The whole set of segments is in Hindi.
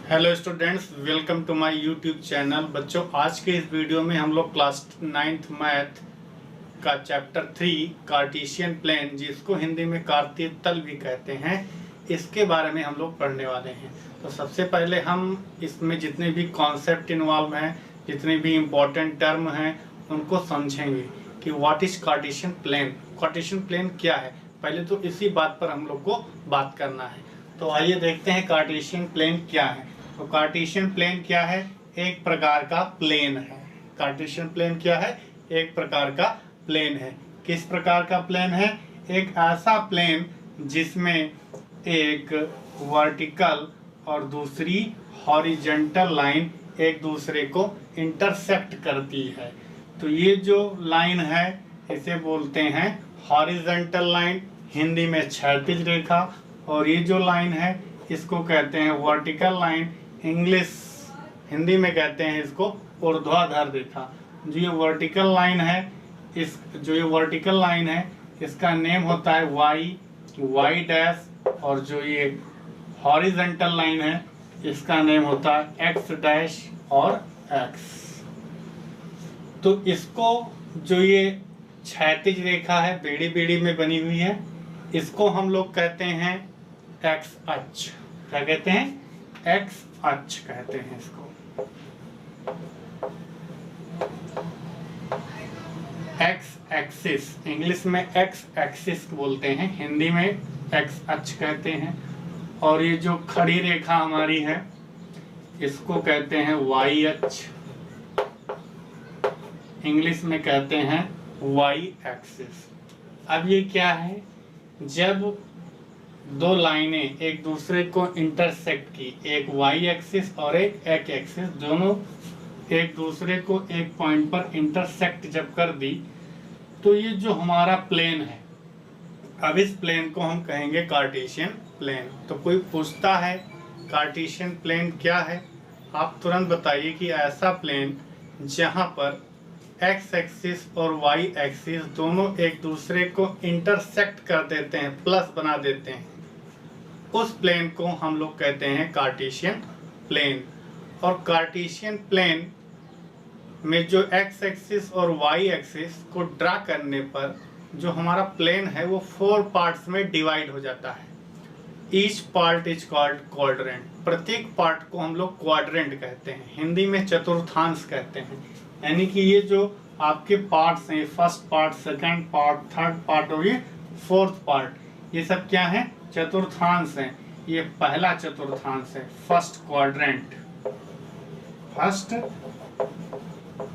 Hello students, welcome to my YouTube channel. बच्चों, आज के इस वीडियो में हम लोग क्लास 9th मैथ का चैप्टर 3 कार्टेशियन प्लेन, जिसको हिंदी में कार्तीय तल भी कहते हैं, इसके बारे में हम लोग पढ़ने वाले हैं। तो सबसे पहले हम इसमें जितने भी कॉन्सेप्ट इन्वॉल्व हैं, जितने भी इम्पोर्टेंट टर्म हैं, उनको समझेंगे कि what is Cartesian plane. Cartesian plane क्या है, पहले तो इसी बात पर हम लोग को बात करना है। तो आइए देखते हैं कार्टेशियन प्लेन क्या है। तो कार्टेशियन प्लेन क्या है? एक प्रकार का प्लेन है। कार्टेशियन प्लेन क्या है? एक प्रकार का प्लेन है। किस प्रकार का प्लेन है? एक ऐसा प्लेन जिसमें एक वर्टिकल और दूसरी हॉरिजॉन्टल लाइन एक दूसरे को इंटरसेक्ट करती है। तो ये जो लाइन है इसे बोलते हैं हॉरिजॉन्टल लाइन, हिंदी में क्षैतिज रेखा। और ये जो लाइन है इसको कहते हैं वर्टिकल लाइन, हिंदी में कहते हैं इसको ऊर्ध्वाधर रेखा। जो ये वर्टिकल लाइन है इसका नेम होता है वाई डैश, और जो ये हॉरिजॉन्टल लाइन है इसका नेम होता है एक्स डैश और एक्स। तो इसको, जो ये क्षैतिज रेखा है बेड़ी बेड़ी में बनी हुई है, इसको हम लोग कहते हैं एक्स अक्ष। क्या कहते हैं? एक्स अक्ष कहते हैं इसको। एक्स एक्सिस, इंग्लिश में एक्स एक्सिस बोलते हैं, हिंदी में एक्स अक्ष कहते हैं। और ये जो खड़ी रेखा हमारी है इसको कहते हैं वाई अक्ष, इंग्लिश में कहते हैं वाई एक्सिस। अब ये क्या है? जब दो लाइनें एक दूसरे को इंटरसेक्ट की, एक वाई एक्सिस और एक एक्स एक्सिस, दोनों एक दूसरे को एक पॉइंट पर इंटरसेक्ट जब कर दी, तो ये जो हमारा प्लेन है, अब इस प्लेन को हम कहेंगे कार्टेशियन प्लेन। तो कोई पूछता है कार्टेशियन प्लेन क्या है, आप तुरंत बताइए कि ऐसा प्लेन जहां पर एक्स एक्सिस और वाई एक्सिस दोनों एक दूसरे को इंटरसेक्ट कर देते हैं, प्लस बना देते हैं, उस प्लेन को हम लोग कहते हैं कार्टेशियन प्लेन। और कार्टेशियन प्लेन में जो एक्स एक्सिस और वाई एक्सिस को ड्रा करने पर जो हमारा प्लेन है वो 4 पार्ट्स में डिवाइड हो जाता है। Each part is called quadrant. प्रत्येक पार्ट को हम लोग क्वाड्रेंट कहते हैं, हिंदी में चतुर्थांश कहते हैं। यानी कि ये जो आपके पार्ट्स हैं, first part, second part, third part और ये फोर्थ पार्ट, ये सब क्या है? चतुर्थांश हैं। ये पहला चतुर्थांश है, फर्स्ट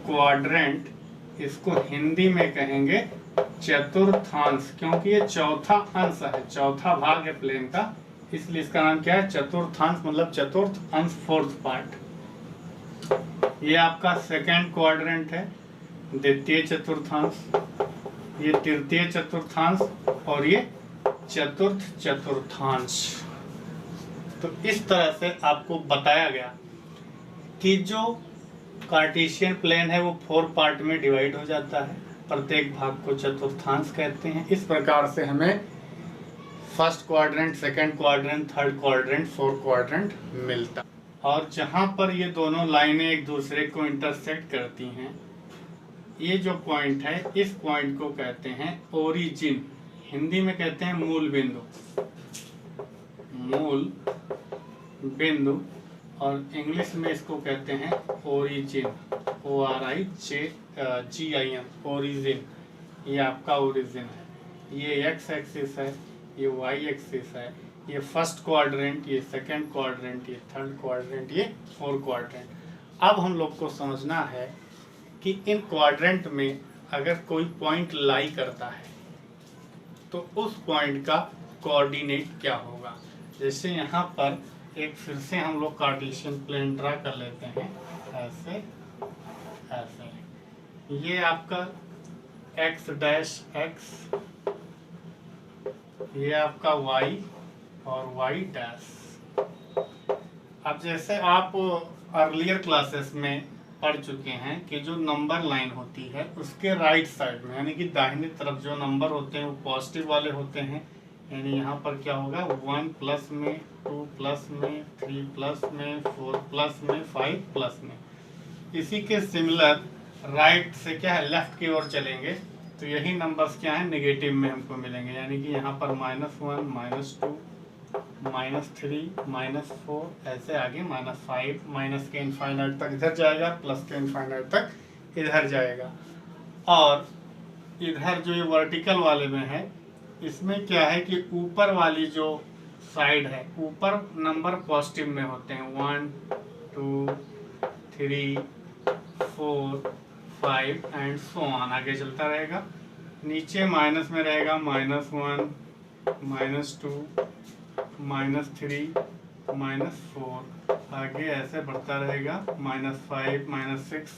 क्वाड्रेंट। इसको हिंदी में कहेंगे चतुर्थांश, क्योंकि ये चौथा अंश है, चौथा भाग है प्लेन का, इसलिए इसका नाम क्या है? चतुर्थांश, मतलब चतुर्थ अंश, फोर्थ पार्ट। ये आपका सेकंड क्वाड्रेंट है, द्वितीय चतुर्थांश, ये तृतीय चतुर्थांश और ये चतुर्थ चतुर्थांश। तो इस तरह से आपको बताया गया कि जो कार्टेशियन प्लेन है वो 4 पार्ट में डिवाइड हो जाता है, प्रत्येक भाग को चतुर्थांश कहते हैं। इस प्रकार से हमें first quadrant, second quadrant, third quadrant, fourth quadrant मिलता है। और जहां पर ये दोनों लाइनें एक दूसरे को इंटरसेक्ट करती हैं, ये जो पॉइंट है, इस पॉइंट को कहते हैं ओरिजिन, हिंदी में कहते हैं मूल बिंदु, और इंग्लिश में इसको कहते हैं ओरिजिन, ORIGIN, ओरिजिन। ये आपका ओरिजिन है। ये एक्स एक्सिस है, ये वाई एक्सिस है, ये फर्स्ट क्वाड्रेंट, ये सेकंड क्वाड्रेंट, ये थर्ड क्वाड्रेंट, ये फोर्थ क्वाड्रेंट। अब हम लोग को समझना है कि इन क्वाड्रेंट में अगर कोई पॉइंट लाई करता है तो उस पॉइंट का कोऑर्डिनेट क्या होगा। जैसे यहाँ पर एक फिर से हम लोग कार्टेशियन प्लेन ड्रा कर लेते हैं, ऐसे ये आपका एक्स डैश एक्स, ये आपका वाई और वाई डैश। अब जैसे आप अर्लियर क्लासेस में पढ़ चुके हैं कि जो नंबर लाइन होती है उसके राइट साइड में, यानी कि दाहिनी तरफ जो नंबर होते हैं वो पॉजिटिव वाले होते हैं, यानी यहाँ पर क्या होगा 1 प्लस में, 2 प्लस में, 3 प्लस में, 4 प्लस में, 5 प्लस में। इसी के सिमिलर राइट से क्या है लेफ्ट की ओर चलेंगे तो यही नंबर्स क्या है नेगेटिव में हमको मिलेंगे, यानी कि यहाँ पर -1, -2, -3, -4 ऐसे आगे -5, माइनस के इनफाइनाइट तक इधर जाएगा, प्लस के इनफाइनाइट तक इधर जाएगा। और इधर जो ये वर्टिकल वाले में है इसमें क्या है कि ऊपर वाली जो साइड है ऊपर नंबर पॉजिटिव में होते हैं 1, 2, 3, 4, 5 एंड सो ऑन आगे चलता रहेगा। नीचे माइनस में रहेगा -1, -2, -3, -4 आगे ऐसे बढ़ता रहेगा -5, -6।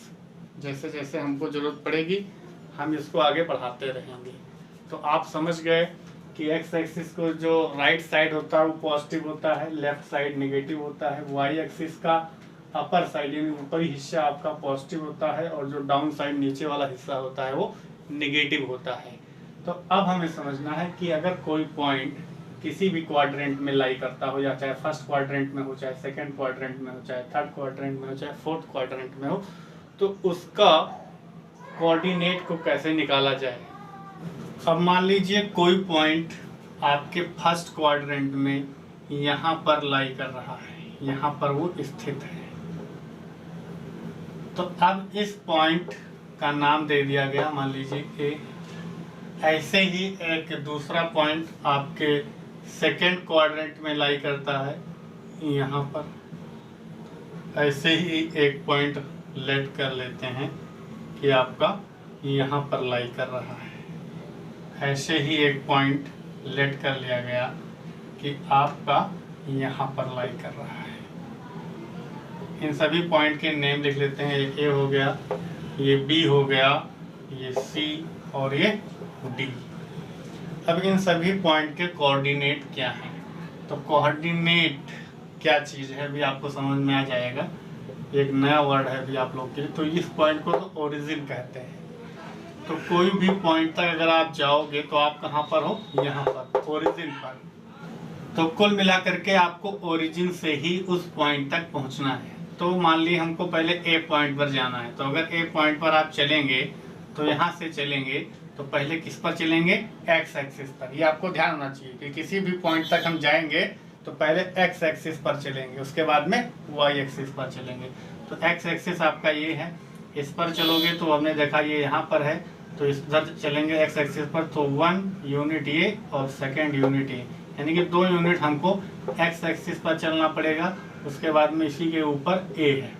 जैसे जैसे हमको ज़रूरत पड़ेगी हम इसको आगे बढ़ाते रहेंगे। तो आप समझ गए कि एक्स एक्सिस को जो राइट साइड होता है वो पॉजिटिव होता है, लेफ्ट साइड नेगेटिव होता है। वाई एक्सिस का अपर साइड यानी ऊपरी हिस्सा आपका पॉजिटिव होता है और जो डाउन साइड नीचे वाला हिस्सा होता है वो नेगेटिव होता है। तो अब हमें समझना है कि अगर कोई पॉइंट किसी भी क्वाड्रेंट में लाई करता हो, या चाहे फर्स्ट क्वाड्रेंट में हो, चाहे सेकंड क्वाड्रेंट में हो, चाहे थर्ड क्वाड्रेंट में हो, चाहे फोर्थ क्वाड्रेंट में हो, तो उसका कोऑर्डिनेट को कैसे निकाला जाए। अब मान लीजिए कोई पॉइंट आपके फर्स्ट क्वाड्रेंट में यहाँ पर लाई कर रहा है, यहाँ पर वो स्थित है। तो अब इस पॉइंट का नाम दे दिया गया मान लीजिए ए। ऐसे ही एक दूसरा पॉइंट आपके सेकेंड क्वाड्रेंट में लाई करता है यहाँ पर। ऐसे ही एक पॉइंट लेट कर लेते हैं कि आपका यहाँ पर लाई कर रहा है। ऐसे ही एक पॉइंट लेट कर लिया गया कि आपका यहाँ पर लाई कर रहा है। इन सभी पॉइंट के नेम लिख लेते हैं। एक ए हो गया, ये बी हो गया, ये सी और ये डी। अब इन सभी पॉइंट के कोऑर्डिनेट क्या हैं? तो कोऑर्डिनेट क्या चीज़ है अभी आपको समझ में आ जाएगा। एक नया वर्ड है अभी आप लोग के लिए। तो इस पॉइंट को तो ओरिजिन कहते हैं। तो कोई भी पॉइंट तक अगर आप जाओगे तो आप कहाँ पर हो? यहाँ पर, ओरिजिन पर। तो कुल मिलाकर के आपको ओरिजिन से ही उस पॉइंट तक पहुँचना है। तो मान ली हमको पहले ए पॉइंट पर जाना है, तो अगर ए पॉइंट पर आप चलेंगे तो यहाँ से चलेंगे तो पहले किस पर चलेंगे? एक्स एक्सिस पर। ये आपको ध्यान होना चाहिए कि किसी भी पॉइंट तक हम जाएंगे तो पहले एक्स एक्सिस पर चलेंगे, उसके बाद में वाई एक्सिस पर चलेंगे। तो एक्स एक्सिस आपका ये है, इस पर चलोगे तो हमने देखा ये यहाँ पर है, तो इधर चलेंगे एक्स एक्सिस पर तो 1 यूनिट ये और सेकेंड यूनिट ये, यानी कि 2 यूनिट हमको एक्स एक्सिस पर चलना पड़ेगा। उसके बाद में इसी के ऊपर ए है,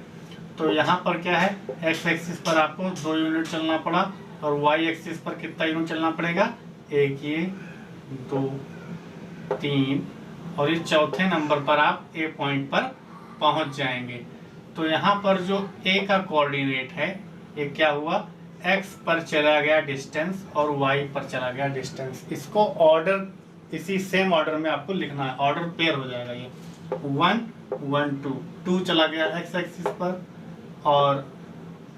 तो यहाँ पर क्या है? एक्स एक्सिस पर आपको 2 यूनिट चलना पड़ा और वाई एक्सिस पर कितना यूनिट चलना पड़ेगा? एक ये, 2, 3 और ये चौथे नंबर पर आप ए पॉइंट पर पहुंच जाएंगे। तो यहाँ पर जो ए का कोऑर्डिनेट है ये क्या हुआ? एक्स पर चला गया डिस्टेंस और वाई पर चला गया डिस्टेंस। इसको ऑर्डर इसी सेम ऑर्डर में आपको लिखना है, ऑर्डर पेयर हो जाएगा। ये 1, 1, 2 चला गया एक्स एक्सिस पर और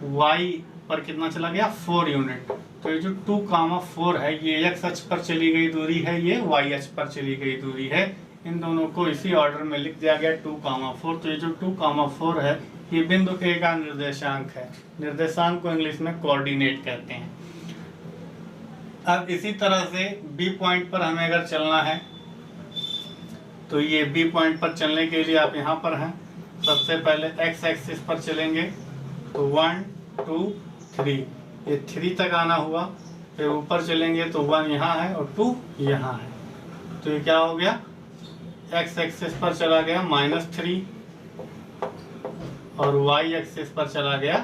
वाई पर कितना चला गया? 4 यूनिट। तो ये जो 2,4 है ये एक्स अक्ष पर चली गई दूरी है, ये वाई अक्ष पर चली गई दूरी है। इन दोनों को इसी ऑर्डर में लिख दिया गया 2,4। तो ये जो 2,4 है ये बिंदु ए का निर्देशांक है। निर्देशांक को इंग्लिश में कोऑर्डिनेट कहते हैं। अब इसी तरह से बी पॉइंट पर हमें अगर चलना है तो ये बी पॉइंट पर चलने के लिए आप यहाँ पर हैं। सबसे पहले एक्स एक्सिस पर चलेंगे तो 1, 2, 3, ये 3 तक आना हुआ। फिर ऊपर चलेंगे तो 1 यहाँ है और 2 यहाँ है। तो ये क्या हो गया? एक्स एक्सिस पर चला गया -3 और वाई एक्सिस पर चला गया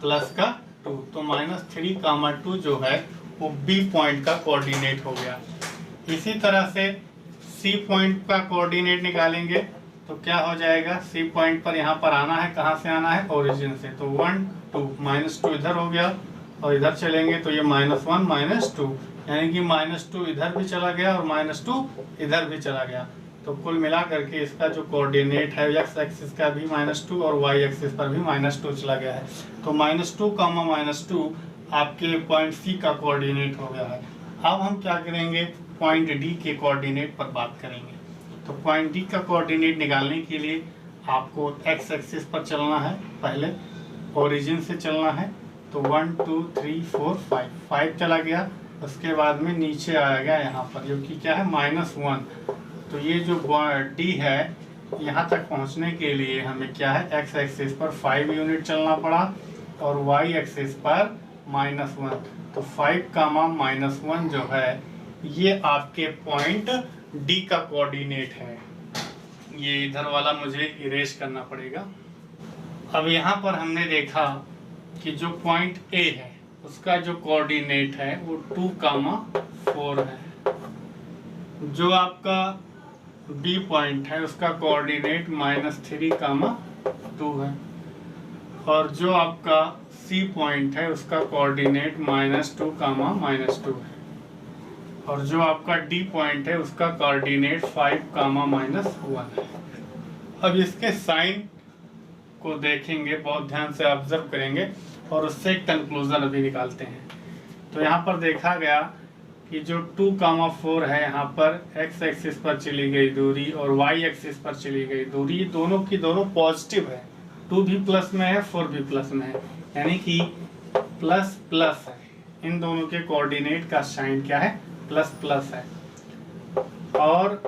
प्लस का 2। तो -3, 2 जो है वो बी पॉइंट का कोऑर्डिनेट हो गया। इसी तरह से सी पॉइंट का कोऑर्डिनेट निकालेंगे तो क्या हो जाएगा? सी पॉइंट पर यहाँ पर आना है, कहाँ से आना है? ओरिजिन से। तो 1, 2, -2 इधर हो गया और इधर चलेंगे तो ये -1, -2, यानी कि -2 इधर भी चला गया और -2 इधर भी चला गया। तो कुल मिला करके इसका जो कोऑर्डिनेट है एक्स एक्सिस का भी -2 और वाई एक्सिस पर भी -2 चला गया है। तो -2, -2 आपके पॉइंट सी का कोऑर्डिनेट हो गया है। अब हम क्या करेंगे? पॉइंट डी के कोऑर्डिनेट पर बात करेंगे। तो पॉइंट डी का कोऑर्डिनेट निकालने के लिए आपको एक्स एक्सिस पर चलना है, पहले ओरिजिन से चलना है। तो 1 2 3 4 5 चला गया, उसके बाद में नीचे आ गया यहाँ पर, जो कि क्या है -1। तो ये जो डी है यहाँ तक पहुँचने के लिए हमें क्या है, एक्स एक्सिस पर 5 यूनिट चलना पड़ा और वाई एक्सिस पर -1। तो 5 -1 जो है ये आपके पॉइंट डी का कोऑर्डिनेट है। ये इधर वाला मुझे इरेज करना पड़ेगा। अब यहाँ पर हमने देखा कि जो पॉइंट ए है उसका जो कोऑर्डिनेट है वो 2, 4 है। जो आपका बी पॉइंट है उसका कोऑर्डिनेट -3, 2 है। और जो आपका सी पॉइंट है उसका कोऑर्डिनेट -2, -2 है। और जो आपका डी पॉइंट है उसका कोऑर्डिनेट 5, -1 है। अब इसके साइन को देखेंगे, बहुत ध्यान से ऑब्जर्व करेंगे और उससे एक कंक्लूजन अभी निकालते हैं। तो यहाँ पर देखा गया कि जो 2, 4 है यहाँ पर एक्स एक्सिस पर चली गई दूरी और वाई एक्सिस पर चली गई दूरी, दोनों की दोनों पॉजिटिव है। 2 भी प्लस में है, 4 भी प्लस में है, यानी कि प्लस प्लस है। इन दोनों के कोऑर्डिनेट का साइन क्या है, प्लस प्लस है। और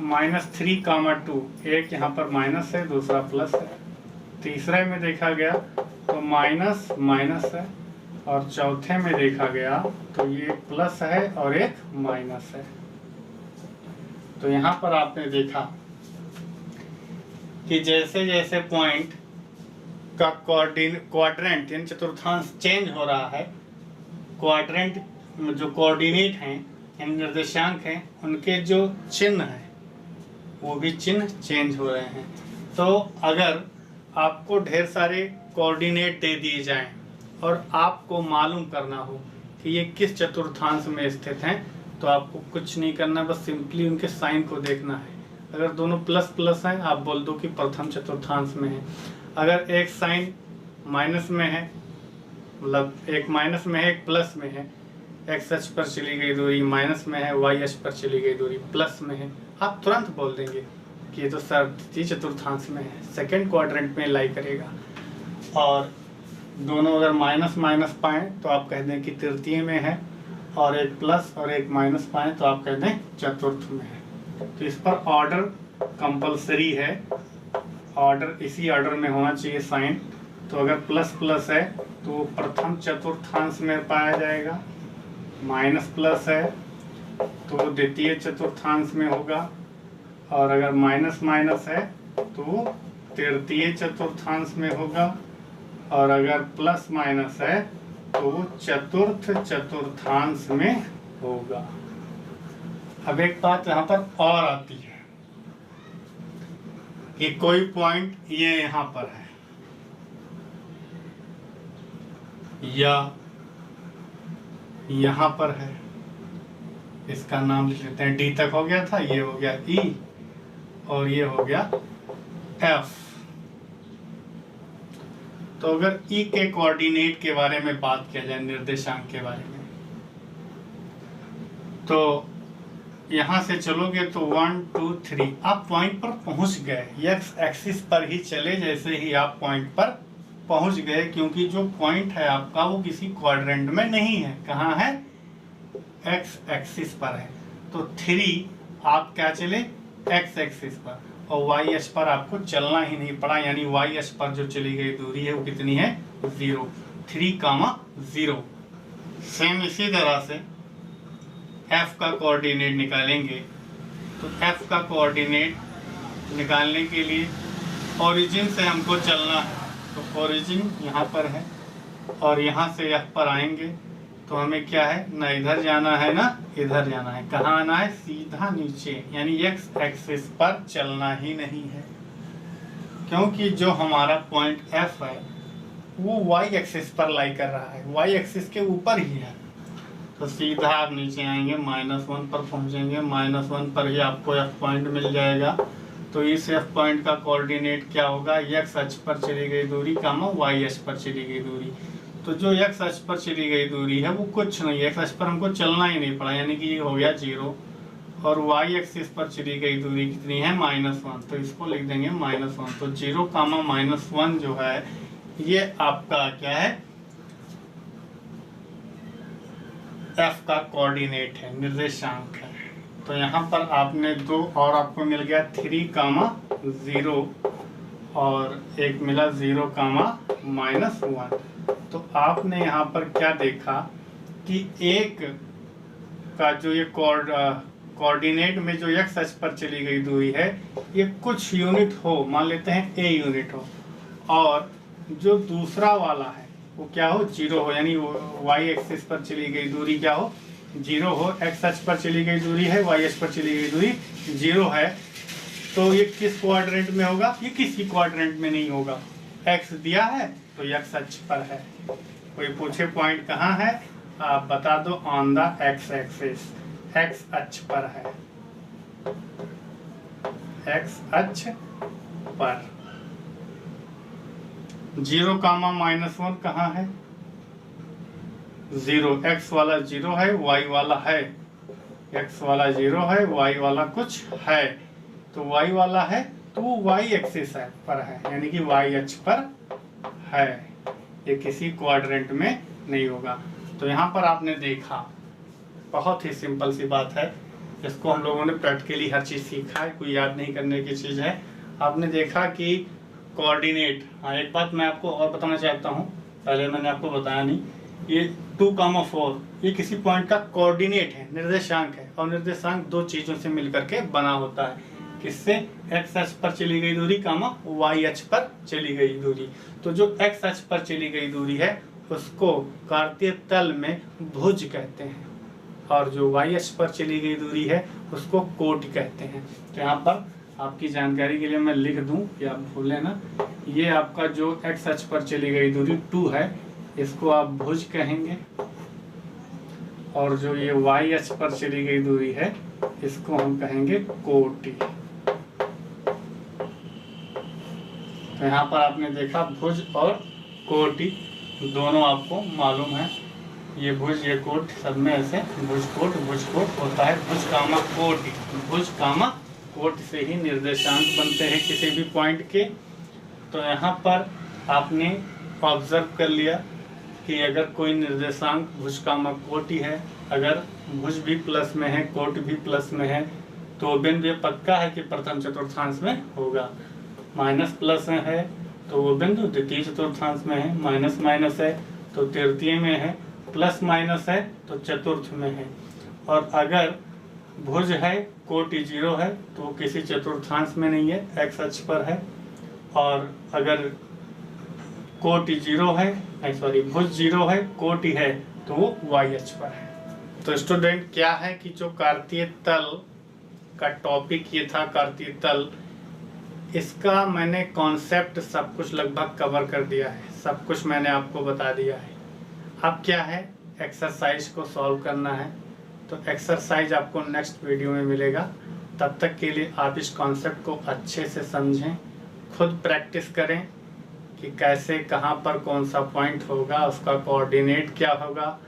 -3, 2, एक यहाँ पर माइनस है, दूसरा प्लस है। तीसरे में देखा गया तो माइनस माइनस है, और चौथे में देखा गया तो ये प्लस है और एक माइनस है। तो यहाँ पर आपने देखा कि जैसे जैसे पॉइंट का क्वाड्रेंट यानी चतुर्थांश चेंज हो रहा है, क्वाड्रेंट जो कोऑर्डिनेट हैं यानी निर्देशांक हैं उनके जो चिन्ह हैं वो भी चिन्ह चेंज हो रहे हैं। तो अगर आपको ढेर सारे कोऑर्डिनेट दे दिए जाएं और आपको मालूम करना हो कि ये किस चतुर्थांश में स्थित हैं, तो आपको कुछ नहीं करना, बस सिंपली उनके साइन को देखना है। अगर दोनों प्लस प्लस हैं आप बोल दो कि प्रथम चतुर्थांश में है। अगर एक साइन माइनस में है, मतलब एक माइनस में है एक प्लस में है, एक्स अक्ष पर चली गई दूरी माइनस में है, वाई अक्ष पर चली गई दूरी प्लस में है, आप तुरंत बोल देंगे कि ये तो तृतीय चतुर्थांश में है, सेकंड क्वाड्रेंट में लाई करेगा। और दोनों अगर माइनस माइनस पाएँ तो आप कह दें कि तृतीय में है, और एक प्लस और एक माइनस पाएँ तो आप कह दें चतुर्थ में है। तो इस पर ऑर्डर कंपलसरी है, ऑर्डर इसी ऑर्डर में होना चाहिए साइन। तो अगर प्लस प्लस है तो वो प्रथम चतुर्थांश में पाया जाएगा, माइनस प्लस है तो वो द्वितीय चतुर्थांश में होगा, और अगर माइनस माइनस है तो तृतीय चतुर्थांश में होगा, और अगर प्लस माइनस है तो वो चतुर्थ चतुर्थांश में होगा। अब एक बात यहाँ पर और आती है कि कोई पॉइंट ये यहाँ पर है या यहाँ पर है, इसका नाम लिख लेते हैं, डी तक हो गया था, ये हो गया ई और ये हो गया एफ। तो अगर ई के कोऑर्डिनेट के बारे में बात किया जाए, निर्देशांक के बारे में, तो यहाँ से चलोगे तो 1 2 3 आप पॉइंट पर पहुंच गए, एक्स एक्सिस पर ही चले जैसे ही आप पॉइंट पर पहुंच गए, क्योंकि जो पॉइंट है आपका वो किसी क्वाड्रेंट में नहीं है। कहाँ है, एक्स एक्सिस पर है। तो 3 आप क्या चले, एक्स एक्सिस पर, और वाई अक्ष पर आपको चलना ही नहीं पड़ा, यानी वाई अक्ष पर जो चली गई दूरी है वो कितनी है, 0, 3, 0। सेम इसी तरह से एफ का कोऑर्डिनेट निकालेंगे। तो एफ का कोऑर्डिनेट निकालने के लिए ओरिजिन से हमको चलना है, तो ओरिजिन यहाँ पर है और यहाँ से एफ पर आएंगे तो हमें क्या है, ना इधर जाना है ना इधर जाना है। कहाँ आना है, सीधा नीचे, यानी एक्स एक्सिस पर चलना ही नहीं है, क्योंकि जो हमारा पॉइंट एफ है वो वाई एक्सिस पर लाई कर रहा है, वाई एक्सिस के ऊपर ही है। तो सीधा आप नीचे आएंगे, -1 पर पहुंचेंगे, -1 पर ही आपको एफ पॉइंट मिल जाएगा। तो इस एफ पॉइंट का कोऑर्डिनेट क्या होगा, एक्स अक्ष पर चली गई दूरी, वाई अक्ष पर चली गई दूरी। तो जो x अक्ष पर चली गई दूरी है वो कुछ नहीं है, x अक्ष पर हमको चलना ही नहीं पड़ा, यानी कि ये हो गया 0। और y एक्सिस पर चली गई दूरी कितनी है -1, तो इसको लिख देंगे -1। तो 0, -1 जो है ये आपका क्या है, f का कोऑर्डिनेट है, निर्देशांक है। तो यहाँ पर आपने 2 और आपको मिल गया 3, 0 और एक मिला 0, -1। तो आपने यहाँ पर क्या देखा कि एक का जो ये कोऑर्डिनेट में जो x अक्ष पर चली गई दूरी है ये कुछ यूनिट हो, मान लेते हैं a यूनिट हो, और जो दूसरा वाला है वो क्या हो, 0 हो, यानी y एक्सिस पर चली गई दूरी क्या हो, 0 हो। x अक्ष पर चली गई दूरी है, y अक्ष पर चली गई दूरी 0 है। तो ये किस क्वाड्रेंट में होगा, ये किसी क्वाड्रेंट में नहीं होगा। x दिया है तो x अक्ष पर है। कोई पूछे पॉइंट कहाँ है, आप बता दो, on the x axis, x अक्ष पर है, x अक्ष पर। 0, -1 कहाँ है, 0, x वाला 0 है, y वाला है, x वाला 0 है, y वाला कुछ है, तो y वाला है तो वो y एक्सिस है पर है, यानी कि y अक्ष पर है, ये किसी क्वाड्रेंट में नहीं होगा। तो यहाँ पर आपने देखा, बहुत ही सिंपल सी बात है, इसको हम लोगों ने प्रैक्टिकली हर चीज़ सीखा है, कोई याद नहीं करने की चीज़ है। आपने देखा कि कोऑर्डिनेट, हाँ एक बात मैं आपको और बताना चाहता हूँ, पहले मैंने आपको बताया नहीं, ये 2, 4 ये किसी पॉइंट का कोऑर्डिनेट है, निर्देशांक है, और निर्देशांक 2 चीज़ों से मिलकर के बना होता है। किससे, x अक्ष पर चली गई दूरी, y अक्ष पर चली गई दूरी। तो जो x अक्ष पर चली गई दूरी है उसको कार्तीय तल में भुज कहते हैं, और जो y अक्ष पर चली गई दूरी है उसको कोटि कहते हैं। तो यहाँ पर आपकी जानकारी के लिए मैं लिख दूं कि आप भूलें ना, ये आपका जो x अक्ष पर चली गई दूरी 2 है, इसको आप भुज कहेंगे, और जो ये y अक्ष पर चली गई दूरी है इसको हम कहेंगे कोटि। तो यहाँ पर आपने देखा भुज और कोटि दोनों आपको मालूम है, ये भुज ये कोट, सब में ऐसे भुज कोट होता है। भुज कामा कोटि, भुज कामा कोट से ही निर्देशांक बनते हैं किसी भी पॉइंट के। तो यहाँ पर आपने ऑब्जर्व कर लिया कि अगर कोई निर्देशांक भुज कामा कोटि है, अगर भुज भी प्लस में है, कोट भी प्लस में है, तो बिंदु ये पक्का है कि प्रथम चतुर्थांश में होगा। माइनस प्लस है तो वो बिंदु द्वितीय चतुर्थांश में है, माइनस माइनस है तो तृतीय में है, प्लस माइनस है तो चतुर्थ में है। और अगर भुज है, कोटि 0 है तो वो किसी चतुर्थांश में नहीं है, x अक्ष पर है। और अगर कोटि 0 है, भुज 0 है, कोटि है तो वो y अक्ष पर है। तो स्टूडेंट क्या है कि जो कार्तीय तल का टॉपिक ये था, कार्तीय तल, इसका मैंने कॉन्सेप्ट सब कुछ लगभग कवर कर दिया है, सब कुछ मैंने आपको बता दिया है। अब क्या है, एक्सरसाइज को सॉल्व करना है। तो एक्सरसाइज आपको नेक्स्ट वीडियो में मिलेगा, तब तक के लिए आप इस कॉन्सेप्ट को अच्छे से समझें, खुद प्रैक्टिस करें कि कैसे कहाँ पर कौन सा पॉइंट होगा, उसका कोऑर्डिनेट क्या होगा,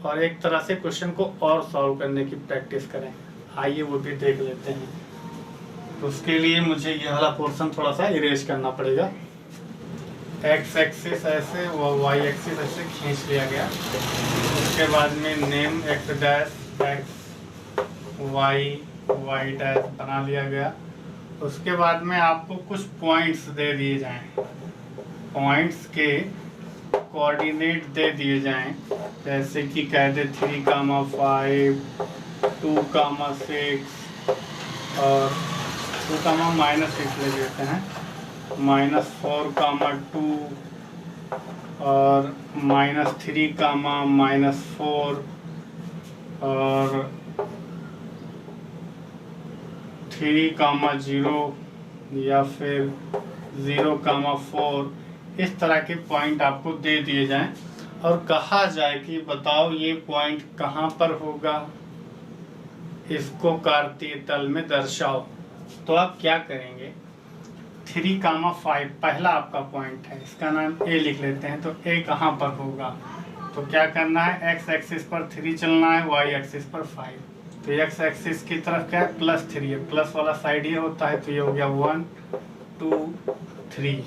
और एक तरह से क्वेश्चन को और सॉल्व करने की प्रैक्टिस करें। आइए वो भी देख लेते हैं। तो उसके लिए मुझे ये वाला पोर्शन थोड़ा सा इरेज करना पड़ेगा। एक्स एक्सिस ऐसे और वाई एक्सिस ऐसे खींच लिया गया। उसके बाद में name x dash x y dash बना लिया गया। उसके बाद में आपको कुछ पॉइंट्स दे दिए जाएं, पॉइंट्स के कोऑर्डिनेट दे दिए जाएं, जैसे कि कह दे 3, 5, 2, 6 और 2, -6 ले लेते हैं, -4, -2 और -3, -4 और 3, 0 या फिर 0, 4, इस तरह के पॉइंट आपको दे दिए जाएं और कहा जाए कि बताओ ये पॉइंट कहाँ पर होगा, इसको कार्तीय तल में दर्शाओ। तो आप क्या करेंगे, 3,5 पहला आपका पॉइंट है, इसका नाम ए लिख लेते हैं। तो ए कहाँ पर होगा, तो क्या करना है, एक्स एक्सिस पर 3 चलना है, वाई एक्सिस पर 5। तो एक्स एक्सिस की तरफ क्या है, +3 है, प्लस वाला साइड ये होता है। तो ये हो गया 1 2 3,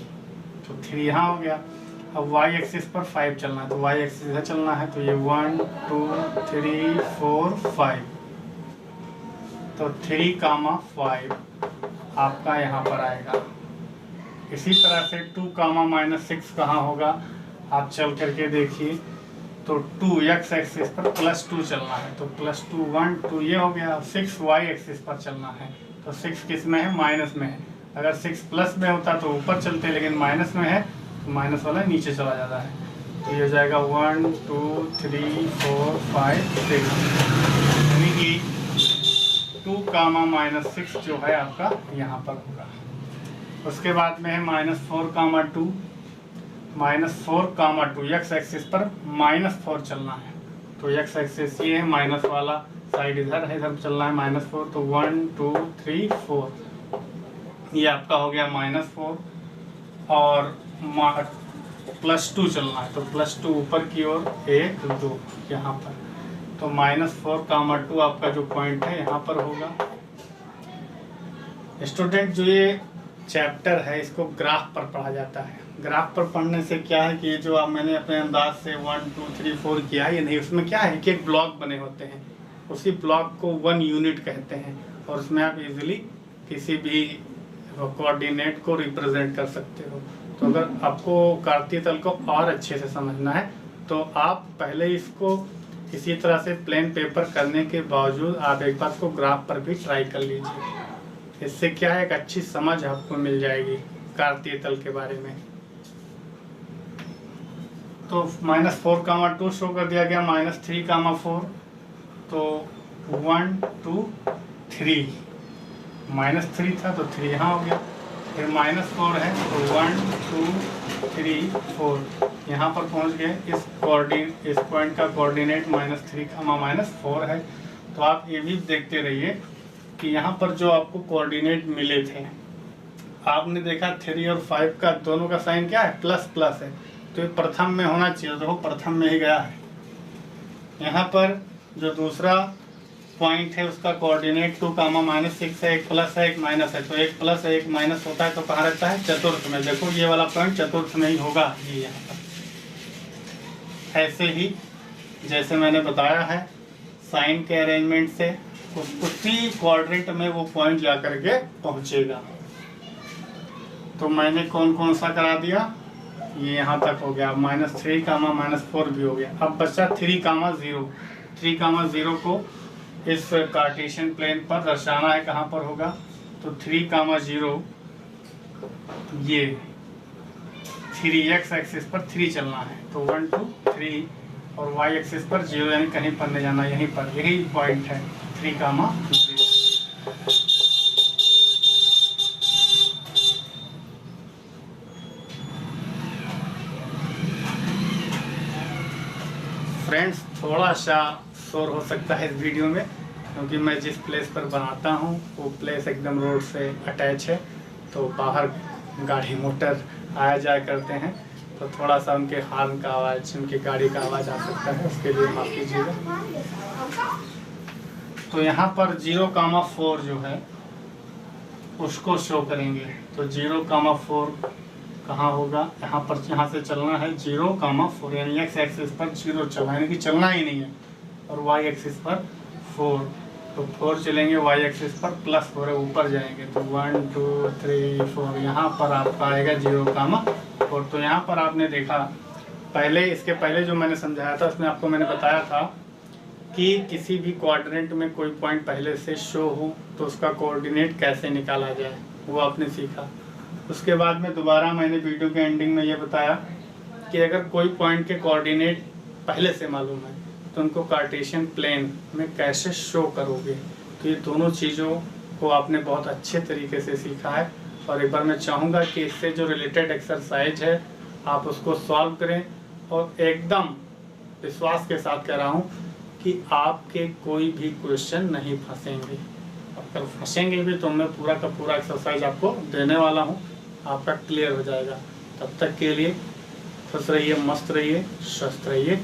तो 3 यहाँ हो गया। अब वाई एक्सिस पर 5 चलना है, तो वाई एक्सिस से चलना है। तो ये 1 2 3 4 5, तो 3,5 आपका यहाँ पर आएगा। इसी तरह से 2,-6 कहाँ होगा, आप चल करके देखिए। तो 2 एक्स एक्सिस पर +2 चलना है, तो +2 1 2 ये हो गया। 6 वाई एक्सिस पर चलना है, तो 6 किस में है, माइनस में है। अगर 6 प्लस में होता तो ऊपर चलते, लेकिन माइनस में है तो माइनस वाला नीचे चला जाता है। तो ये हो जाएगा 1 2 3 4 5 6, यानी कि 2,-6 जो है आपका यहाँ पर होगा। उसके बाद में है -4,2, -4,2 एक्स एक्सिस पर -4 चलना है। तो एक्स एक्सिस ये है, माइनस वाला साइड इधर है, इधर चलना है -4। तो 1 2 3 4, ये आपका हो गया -4 और +2 चलना है। तो +2 ऊपर की ओर 1 2 यहाँ पर। तो -4,2 आपका जो पॉइंट है यहाँ पर होगा। स्टूडेंट, जो ये चैप्टर है इसको ग्राफ पर पढ़ा जाता है। ग्राफ पर पढ़ने से क्या है कि ये जो आप मैंने अपने अंदाज से 1 2 3 4 किया है, ये नहीं, उसमें क्या है कि एक ब्लॉक बने होते हैं, उसी ब्लॉक को 1 यूनिट कहते हैं, और उसमें आप इजीली किसी भी कोऑर्डिनेट को रिप्रेजेंट कर सकते हो। तो अगर आपको कार्तीय तल को और अच्छे से समझना है तो आप पहले इसको इसी तरह से प्लेन पेपर करने के बावजूद आप एक बार को ग्राफ पर भी ट्राई कर लीजिए। इससे क्या है, एक अच्छी समझ आपको मिल जाएगी कार्तीय तल के बारे में। तो -4,2 शो कर दिया गया, -3,4, तो 1 2 3, -3 था तो 3 यहाँ हो गया। फिर -4 है तो 1 2 3 4, यहाँ पर पहुँच गए। इस पॉइंट का कोऑर्डिनेट -3,-4 है। तो आप ये भी देखते रहिए कि यहाँ पर जो आपको कोऑर्डिनेट मिले थे, आपने देखा 3 और 5 का दोनों का साइन क्या है, ++ है। तो ये प्रथम में होना चाहिए, तो वो प्रथम में ही गया है। यहाँ पर जो दूसरा पॉइंट है उसका कोऑर्डिनेट 2,-6 है, एक प्लस है एक माइनस है। तो एक प्लस है एक माइनस होता है तो कहाँ रहता है, चतुर्थ में। देखो ये वाला पॉइंट चतुर्थ में ही होगा, ये यहाँ पर। ऐसे ही जैसे मैंने बताया है साइन के अरेंजमेंट से उसी क्वाड्रेंट में वो पॉइंट जा करके पहुँचेगा। तो मैंने कौन कौन सा करा दिया, ये यहाँ तक हो गया। -3,-4 भी हो गया। अब बचा 3,0। 3,0 को इस कार्टेशियन प्लेन पर दर्शाना है, कहाँ पर होगा, तो 3,0 ये 3 एक्स एक्सिस पर 3 चलना है। तो 1 2 3, और वाई एक्सिस पर 0, यानी कहीं पर नहीं जाना, यहीं पर, यही पॉइंट है 3,0। फ्रेंड्स, थोड़ा सा शोर हो सकता है इस वीडियो में, क्योंकि मैं जिस प्लेस पर बनाता हूँ वो प्लेस एकदम रोड से अटैच है, तो बाहर गाड़ी मोटर आया जाया करते हैं, तो थोड़ा सा उनके हॉर्न का आवाज़, उनकी गाड़ी का आवाज़ आ सकता है, उसके लिए माफ़ कीजिएगा। तो यहाँ पर 0,4 जो है उसको शो करेंगे। तो 0,4 कहाँ होगा, यहाँ पर, यहाँ से चलना है 0,4, यानी एक्स एक्सिस पर 0 चलना, यानी कि चलना ही नहीं है, और वाई एक्सिस पर 4, तो 4 चलेंगे, वाई एक्सिस पर +4 है, ऊपर जाएंगे। तो 1 2 3 4, यहाँ पर आपका आएगा 0,4। तो यहाँ पर आपने देखा पहले, इसके पहले जो मैंने समझाया था उसमें आपको मैंने बताया था कि किसी भी कोऑर्डिनेट में कोई पॉइंट पहले से शो हो तो उसका कोऑर्डिनेट कैसे निकाला जाए, वो आपने सीखा। उसके बाद में दोबारा मैंने वीडियो के एंडिंग में ये बताया कि अगर कोई पॉइंट के कोऑर्डिनेट पहले से मालूम है तो उनको कार्टेशियन प्लेन में कैसे शो करोगे। तो ये दोनों चीज़ों को आपने बहुत अच्छे तरीके से सीखा है, और एक बार मैं चाहूँगा कि इससे जो रिलेटेड एक्सरसाइज है आप उसको सॉल्व करें, और एकदम विश्वास के साथ कह रहा हूँ कि आपके कोई भी क्वेश्चन नहीं फंसेंगे। अगर फंसेंगे भी तो मैं पूरा का पूरा एक्सरसाइज आपको देने वाला हूँ, आपका क्लियर हो जाएगा। तब तक के लिए खुश रहिए, मस्त रहिए, स्वस्थ रहिए।